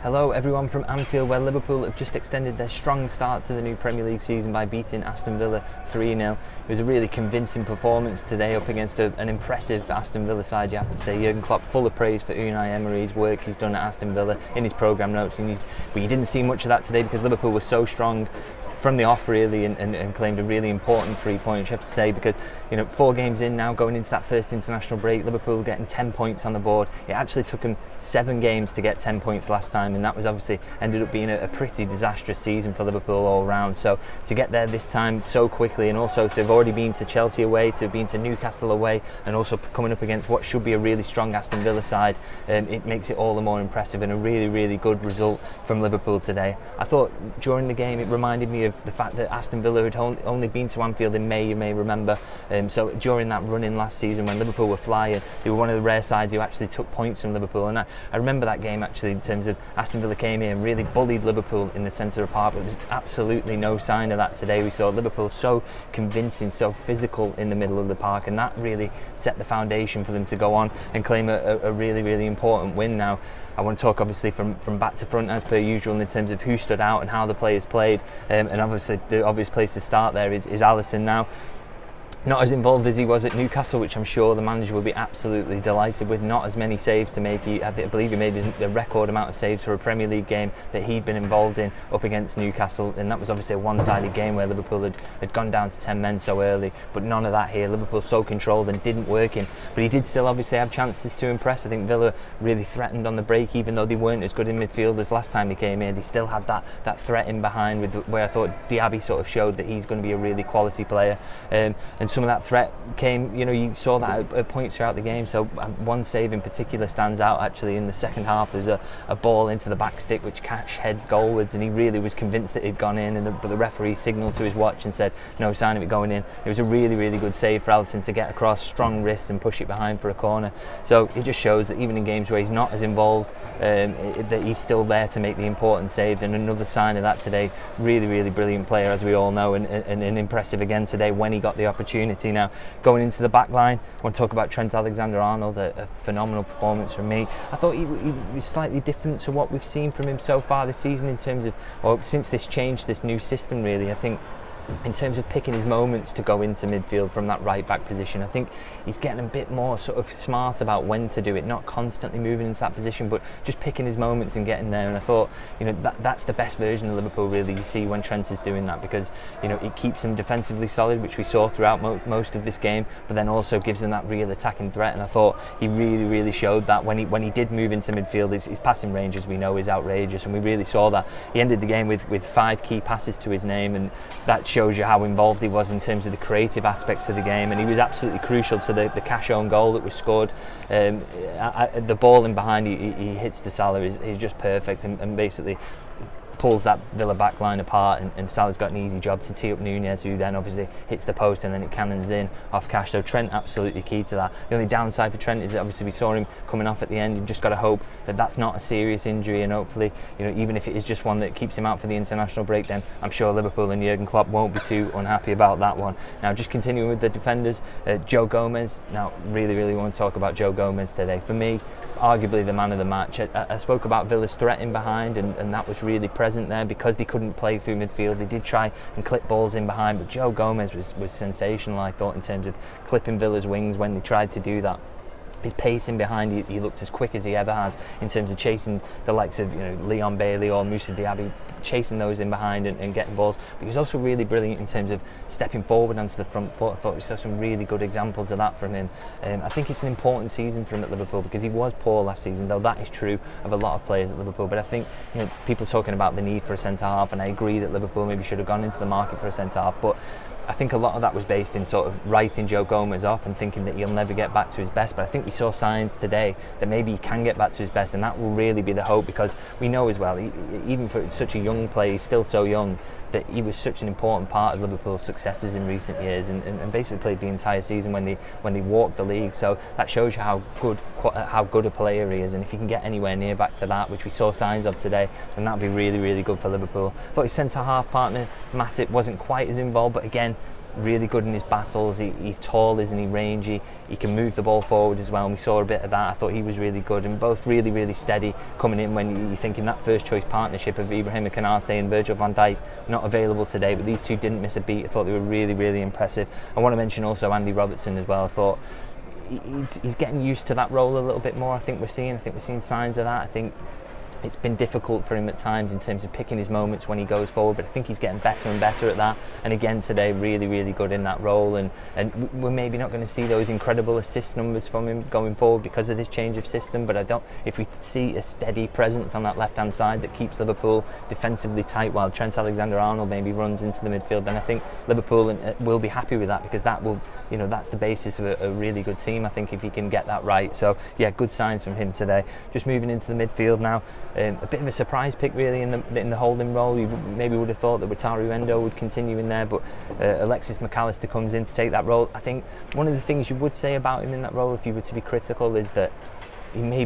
Hello everyone from Anfield, where Liverpool have just extended their strong start to the new Premier League season by beating Aston Villa 3-0. It was a really convincing performance today up against an impressive Aston Villa side, you have to say. Jurgen Klopp full of praise for Unai Emery's work he's done at Aston Villa in his programme notes, but you didn't see much of that today because Liverpool was so strong from the off really and claimed a really important 3 points, you have to say, because 4 games in now, going into that first international break, Liverpool getting 10 points on the board. It actually took them 7 games to get 10 points last time, and that was obviously ended up being a pretty disastrous season for Liverpool all round. So to get there this time so quickly, and also to have already been to Chelsea away, to have been to Newcastle away, and also coming up against what should be a really strong Aston Villa side, it makes it all the more impressive and a really good result from Liverpool today. I thought during the game it reminded me of the fact that Aston Villa had only been to Anfield in May, you may remember. So during that run-in last season when Liverpool were flying, they were one of the rare sides who actually took points from Liverpool, and I remember that game actually in terms of Aston Villa came in and really bullied Liverpool in the centre of the park, but there was absolutely no sign of that today. We saw Liverpool so convincing, so physical in the middle of the park, and that really set the foundation for them to go on and claim a really important win. Now I want to talk obviously from back to front as per usual in terms of who stood out and how the players played, and obviously the obvious place to start there is Alisson. Now, not as involved as he was at Newcastle, which I'm sure the manager will be absolutely delighted with. Not as many saves to make. I believe he made the record amount of saves for a Premier League game that he'd been involved in up against Newcastle, and that was obviously a one-sided game where Liverpool had gone down to 10 men so early, but none of that here. Liverpool so controlled and didn't work him, but he did still obviously have chances to impress. I think Villa really threatened on the break, even though they weren't as good in midfield as last time they came in. They still had that threat in behind, where I thought Diaby sort of showed that he's going to be a really quality player, and some of that threat came, you saw that at points throughout the game. So one save in particular stands out actually in the second half. There was a ball into the back stick which Cash heads goalwards, and he really was convinced that it'd gone in, but the referee signalled to his watch and said no sign of it going in. It was a really good save for Alisson to get across, strong wrists, and push it behind for a corner. So it just shows that even in games where he's not as involved, that he's still there to make the important saves, and another sign of that today. Really brilliant player, as we all know, and impressive again today when he got the opportunity. Now, going into the back line, I want to talk about Trent Alexander-Arnold, a phenomenal performance from me. I thought he was slightly different to what we've seen from him so far this season in terms of, or since this new system really. I think in terms of picking his moments to go into midfield from that right back position, I think he's getting a bit more sort of smart about when to do it, not constantly moving into that position, but just picking his moments and getting there. And I thought, that's the best version of Liverpool really you see when Trent is doing that, because it keeps him defensively solid, which we saw throughout most of this game, but then also gives him that real attacking threat. And I thought he really showed that when he did move into midfield. His passing range, as we know, is outrageous, and we really saw that. He ended the game with 5 key passes to his name, and that shows you how involved he was in terms of the creative aspects of the game, and he was absolutely crucial to the Cash own goal that was scored. The ball in behind he hits to Salah is just perfect, and basically pulls that Villa back line apart, and Salah's got an easy job to tee up Nunez, who then obviously hits the post and then it cannons in off Cash. So Trent absolutely key to that. The only downside for Trent is that obviously we saw him coming off at the end. You've just got to hope that that's not a serious injury, and hopefully even if it is just one that keeps him out for the international break, then I'm sure Liverpool and Jurgen Klopp won't be too unhappy about that one. Now, just continuing with the defenders, Joe Gomez. Now really want to talk about Joe Gomez today. For me, arguably the man of the match. I spoke about Villa's threat in behind, and that was really present there because they couldn't play through midfield. They did try and clip balls in behind, but Joe Gomez was sensational, I thought, in terms of clipping Villa's wings when they tried to do that. His pace in behind, he looked as quick as he ever has in terms of chasing the likes of Leon Bailey or Moussa Diaby, chasing those in behind and getting balls. But he was also really brilliant in terms of stepping forward onto the front foot. I thought we saw some really good examples of that from him. I think it's an important season for him at Liverpool because he was poor last season, though that is true of a lot of players at Liverpool. But I think people talking about the need for a centre half, and I agree that Liverpool maybe should have gone into the market for a centre half, but I think a lot of that was based in sort of writing Joe Gomez off and thinking that he'll never get back to his best. But I think we saw signs today that maybe he can get back to his best, and that will really be the hope, because we know as well, even for such a young player, he's still so young, that he was such an important part of Liverpool's successes in recent years, and basically played the entire season when they walked the league. So that shows you how good a player he is, and if he can get anywhere near back to that, which we saw signs of today, then that'd be really good for Liverpool. I thought his centre half partner Matty wasn't quite as involved, but again, really good in his battles. He's tall, isn't he? Rangy. He can move the ball forward as well, and we saw a bit of that. I thought he was really good, and both really, really steady coming in when you think in that first choice partnership of Ibrahim Konate and Virgil van Dijk, not available today, but these two didn't miss a beat. I thought they were really, really impressive. I want to mention also Andy Robertson as well. I thought he's getting used to that role a little bit more. I think we're seeing signs of that. I think it's been difficult for him at times in terms of picking his moments when he goes forward, but I think he's getting better and better at that. And again today, really, really good in that role. And we're maybe not going to see those incredible assist numbers from him going forward because of this change of system. But if we see a steady presence on that left-hand side that keeps Liverpool defensively tight while Trent Alexander-Arnold maybe runs into the midfield, then I think Liverpool will be happy with that, because that will, that's the basis of a really good team. I think if he can get that right. So yeah, good signs from him today. Just moving into the midfield now. A bit of a surprise pick really in the holding role. You maybe would have thought that Wataru Endo would continue in there, but Alexis McAllister comes in to take that role. I think one of the things you would say about him in that role, if you were to be critical, is that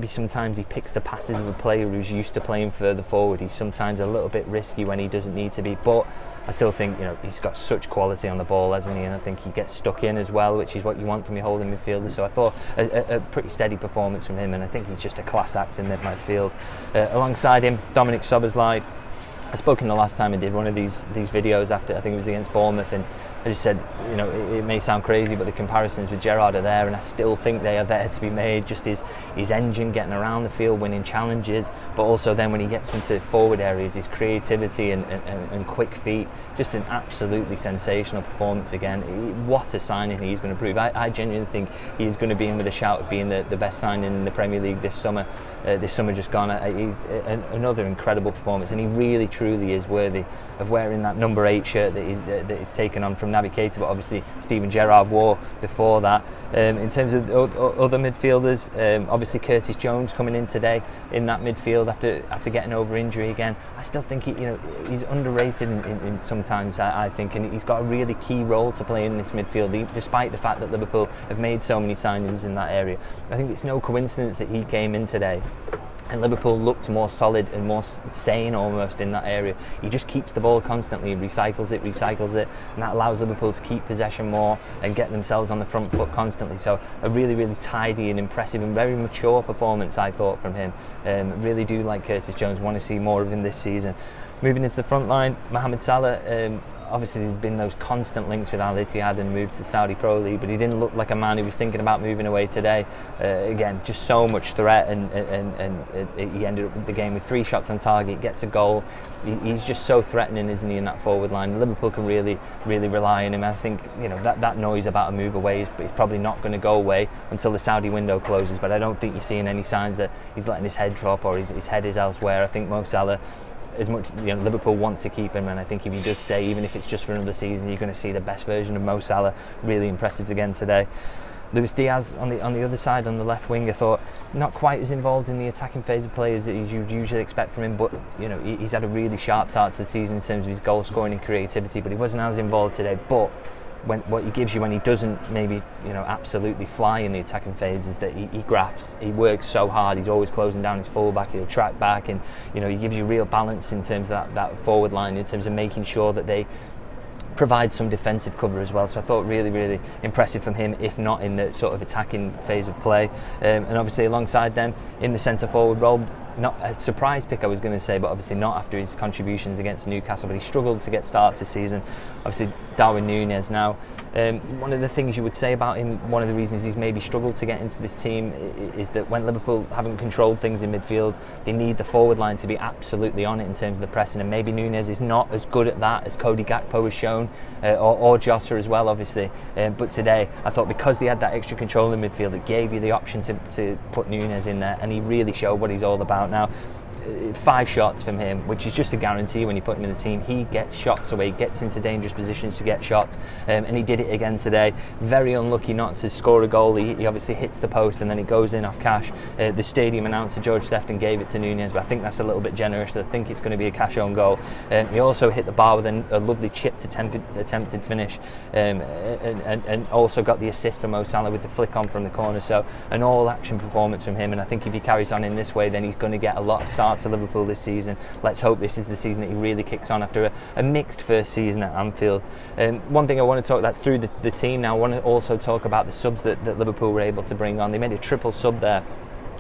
sometimes he picks the passes of a player who's used to playing further forward. He's sometimes a little bit risky when he doesn't need to be, but I still think he's got such quality on the ball, hasn't he? And I think he gets stuck in as well, which is what you want from your holding midfielder. So I thought a pretty steady performance from him, and I think he's just a class act in that midfield. Alongside him, Dominik Szoboszlai. I spoke in the last time I did one of these videos after, I think it was against Bournemouth, and I just said, it may sound crazy, but the comparisons with Gerrard are there, and I still think they are there to be made. Just his engine, getting around the field, winning challenges, but also then when he gets into forward areas, his creativity and quick feet, just an absolutely sensational performance again. What a signing he's going to prove. I genuinely think he is going to be in with a shout of being the best signing in the Premier League this summer. This summer just gone. He's another incredible performance, and he really truly is worthy of wearing that number 8 shirt that he's taken on from Naby Keita, but obviously Steven Gerrard wore before that. In terms of other midfielders, obviously Curtis Jones coming in today in that midfield after getting over injury again. I still think he's underrated in sometimes, I think, and he's got a really key role to play in this midfield, despite the fact that Liverpool have made so many signings in that area. I think it's no coincidence that he came in today and Liverpool looked more solid and more sane almost in that area. He just keeps the ball constantly, recycles it, and that allows Liverpool to keep possession more and get themselves on the front foot constantly. So a really, really tidy and impressive and very mature performance, I thought, from him. Really do like Curtis Jones, want to see more of him this season. Moving into the front line, Mohamed Salah. Obviously there's been those constant links with Al Ittihad and moved to the Saudi Pro League, but he didn't look like a man who was thinking about moving away today. Again, just so much threat, and he ended up the game with 3 shots on target, gets a goal. He's just so threatening, isn't he, in that forward line? Liverpool can really, really rely on him. I think that noise about a move away is probably not going to go away until the Saudi window closes, but I don't think you're seeing any signs that he's letting his head drop or his head is elsewhere. I think Mo Salah, as much Liverpool want to keep him, and I think if he does stay, even if it's just for another season, you're going to see the best version of Mo Salah. Really impressive again today. Luis Diaz on the other side, on the left wing, I thought not quite as involved in the attacking phase of play as you'd usually expect from him, but he's had a really sharp start to the season in terms of his goal scoring and creativity, but he wasn't as involved today. But what he gives you when he doesn't maybe absolutely fly in the attacking phase is that he grafts, he works so hard, he's always closing down his fullback, he'll track back, and he gives you real balance in terms of that forward line, in terms of making sure that they provide some defensive cover as well. So I thought really, really impressive from him, if not in the sort of attacking phase of play. And obviously alongside them in the centre forward role, not a surprise pick I was going to say, but obviously not after his contributions against Newcastle, but he struggled to get starts this season. Obviously Darwin Núñez now, one of the things you would say about him, one of the reasons he's maybe struggled to get into this team is that when Liverpool haven't controlled things in midfield, they need the forward line to be absolutely on it in terms of the pressing, and maybe Núñez is not as good at that as Cody Gakpo has shown, or Jota as well obviously, but today I thought because they had that extra control in midfield, it gave you the option to put Núñez in there, and he really showed what he's all about. Now 5 shots from him, which is just a guarantee when you put him in the team. He gets shots away, gets into dangerous positions to get shots, and he did it again today. Very unlucky not to score a goal. He obviously hits the post and then it goes in off Cash. The stadium announcer George Sefton gave it to Núñez, but I think that's a little bit generous. I think it's going to be a Cash own goal. He also hit the bar with a lovely chipped attempted finish, and also got the assist from Mo Salah with the flick on from the corner. So an all action performance from him, and I think if he carries on in this way, then he's going to get a lot of starts start to Liverpool this season. Let's hope this is the season that he really kicks on after a mixed first season at Anfield. One thing I want to talk, that's through the team now, I want to also talk about the subs that Liverpool were able to bring on. They made a triple sub there,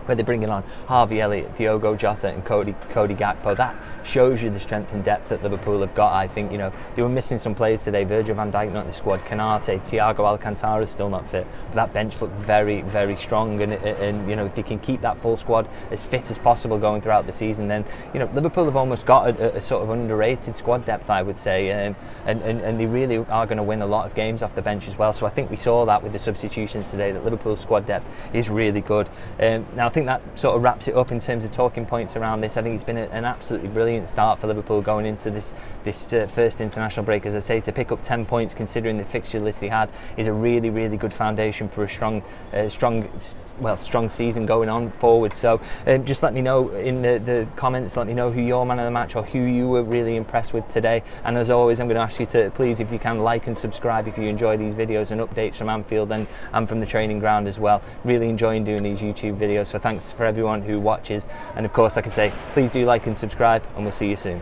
where they're bringing on Harvey Elliott, Diogo Jota and Cody Gakpo. That shows you the strength and depth that Liverpool have got. I think, they were missing some players today. Virgil van Dijk not in the squad, Canate, Thiago Alcantara still not fit, but that bench looked very, very strong, and if they can keep that full squad as fit as possible going throughout the season, then Liverpool have almost got a sort of underrated squad depth, I would say, and they really are going to win a lot of games off the bench as well. So I think we saw that with the substitutions today, that Liverpool's squad depth is really good. Now I think that sort of wraps it up in terms of talking points around this. I think it's been an absolutely brilliant start for Liverpool going into this first international break. As I say, to pick up 10 points considering the fixture list they had is a really, really good foundation for a strong season going on forward. So just let me know in the comments, let me know who your man of the match or who you were really impressed with today. And as always, I'm going to ask you to please, if you can, like and subscribe if you enjoy these videos and updates from Anfield and from the training ground as well. Really enjoying doing these YouTube videos, so thanks for everyone who watches, and of course, like I say, please do like and subscribe, and we'll see you soon.